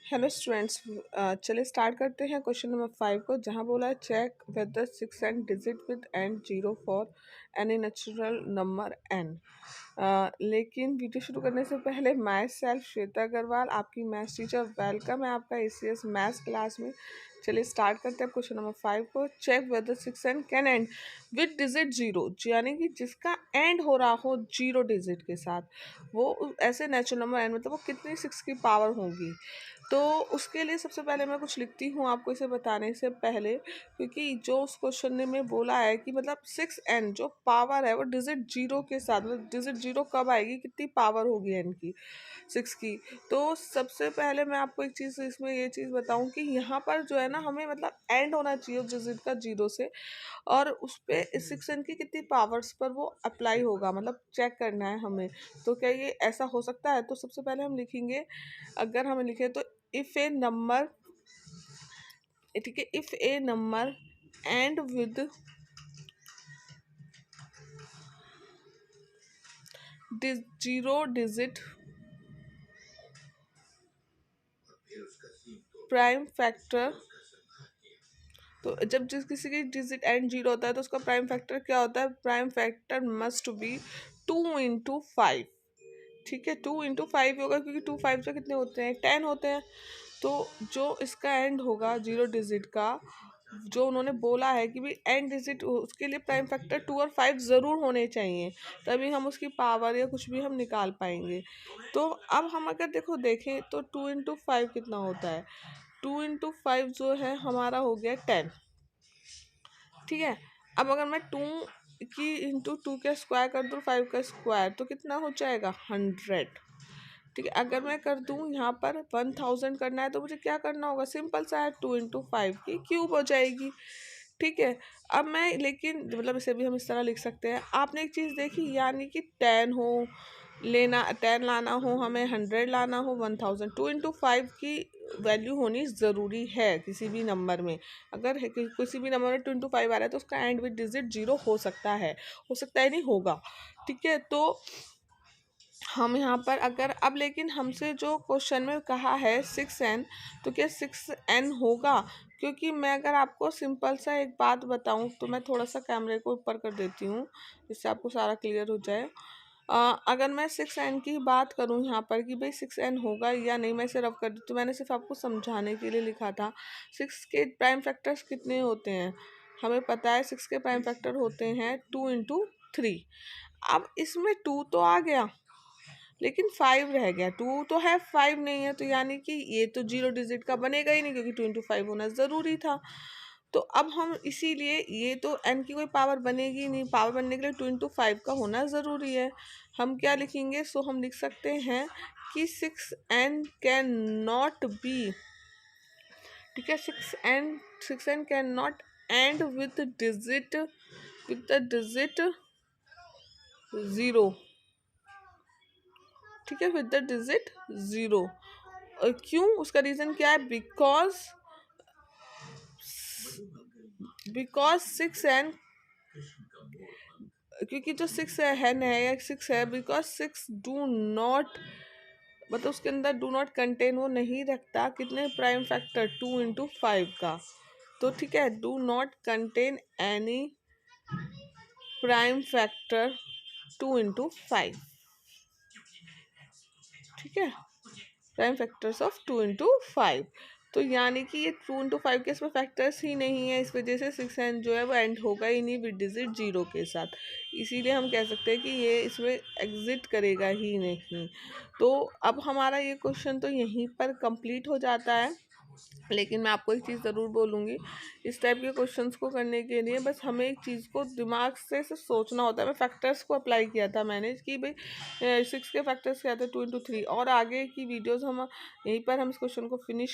Hello students. चलिए start करते हैं क्वेश्चन नंबर 5 को, जहां बोला है check whether 6 and digit with end 0 for any natural number n. लेकिन वीडियो शुरू करने से पहले माई सेल्फ श्वेता अग्रवाल, आपकी मैथ्स टीचर, वेलकम है आपका एसीएस मैथ्स क्लास में। चलिए स्टार्ट करते हैं क्वेश्चन नंबर 5 को। Check whether 6 and can end with digit 0, यानी कि जिसका एंड हो रहा हो 0 डिजिट के साथ, वो ऐसे नेचुरल नंबर एन मतलब वो कितनी 6 की पावर होगी। तो उसके लिए सबसे पहले मैं कुछ लिखती हूँ आपको इसे बताने से पहले, क्योंकि जो उस क्वेश्चन ने में बोला है कि मतलब 6n जो पावर है वो डिजिट 0 के साथ, मतलब डिजिट 0 कब आएगी, कितनी पावर होगी n की, 6 की। तो सबसे पहले मैं आपको एक चीज़ इसमें ये चीज़ बताऊं कि यहाँ पर जो है ना, हमें मतलब एंड होना चाहिए उस डिजिट का 0 से, और उस पर 6n की कितनी पावर्स पर वो अप्लाई होगा, मतलब चेक करना है हमें। तो क्या ये ऐसा हो सकता है? तो सबसे पहले हम लिखेंगे, अगर हम लिखे तो इफ ए नंबर, ठीक है, if A number and with zero digit prime factor, तो जब जिस किसी की डिजिट एंड 0 होता है तो उसका प्राइम फैक्टर क्या होता है? Prime factor must be 2 × 5। ठीक है, 2 × 5 होगा, क्योंकि 2 5 से कितने होते हैं? 10 होते हैं। तो जो इसका एंड होगा 0 डिजिट का, जो उन्होंने बोला है कि भाई एंड डिजिट, उसके लिए प्राइम फैक्टर 2 और 5 ज़रूर होने चाहिए, तभी हम उसकी पावर या कुछ भी हम निकाल पाएंगे। तो अब हम अगर देखें तो 2 × 5 कितना होता है? 2 × 5 जो है हमारा हो गया 10। ठीक है, अब अगर मैं 2 की इंटू 2 का स्क्वायर कर दूँ, 5 का स्क्वायर, तो कितना हो जाएगा? 100। ठीक है, अगर मैं कर दूँ यहाँ पर 1000 करना है, तो मुझे क्या करना होगा? सिंपल सा है, 2 × 5 की क्यूब हो जाएगी। ठीक है, अब मैं लेकिन मतलब इसे भी हम इस तरह लिख सकते हैं। आपने एक चीज़ देखी, यानी कि 10 हो लेना, 10 लाना हो हमें, 100 लाना हो, 1000, 2 × 5 की वैल्यू होनी ज़रूरी है किसी भी नंबर में। अगर किसी भी नंबर में 2 × 5 आ रहा है तो उसका एंड विद डिजिट 0 हो सकता है, हो सकता है नहीं होगा। ठीक है, तो हम यहाँ पर अगर अब, लेकिन हमसे जो क्वेश्चन में कहा है 6n, तो क्या 6n होगा? क्योंकि मैं अगर आपको सिंपल सा एक बात बताऊं, तो मैं थोड़ा सा कैमरे को ऊपर कर देती हूँ जिससे आपको सारा क्लियर हो जाए। अगर मैं 6n की बात करूँ यहाँ पर कि भाई 6n होगा या नहीं, मैं इसे रफ कर दी, तो मैंने सिर्फ आपको समझाने के लिए लिखा था। 6 के प्राइम फैक्टर्स कितने होते हैं? हमें पता है 6 के प्राइम फैक्टर होते हैं 2 × 3। अब इसमें 2 तो आ गया, लेकिन 5 रह गया। 2 तो है, 5 नहीं है, तो यानी कि ये तो 0 डिजिट का बनेगा ही नहीं, क्योंकि 2 × 5 होना ज़रूरी था। तो अब हम इसीलिए, ये तो n की कोई पावर बनेगी नहीं, पावर बनने के लिए 2 × 5 का होना ज़रूरी है। हम क्या लिखेंगे? सो हम लिख सकते हैं कि 6n कैन नॉट बी, ठीक है, 6n can not and with digit, with the digit 0। ठीक है, विद द डिजिट 0। और क्यों? उसका रीज़न क्या है? बिकॉज 6n, क्योंकि जो 6 है या 6 है, बिकॉज 6 डू नॉट, मतलब उसके अंदर डू नॉट कंटेन, वो नहीं रखता कितने प्राइम फैक्टर? 2 × 5 का। तो ठीक है, do not contain any prime factor 2 × 5। ठीक है, प्राइम फैक्टर्स ऑफ 2 × 5। तो यानी कि ये 2 × 5 के इसमें फैक्टर्स ही नहीं है, इस वजह से 6n जो है वो एंड होगा ही नहीं विद डिजिट 0 के साथ। इसीलिए हम कह सकते हैं कि ये इसमें एग्जिट करेगा ही नहीं। तो अब हमारा ये क्वेश्चन तो यहीं पर कंप्लीट हो जाता है। लेकिन मैं आपको एक चीज़ ज़रूर बोलूँगी, इस टाइप के क्वेश्चंस को करने के लिए बस हमें एक चीज़ को दिमाग से सोचना होता है। मैं फैक्टर्स को अप्लाई किया था मैंने कि भाई 6 के फैक्टर्स क्या थे? 2 × 3। और आगे की वीडियोस हम यहीं पर हम इस क्वेश्चन को फिनिश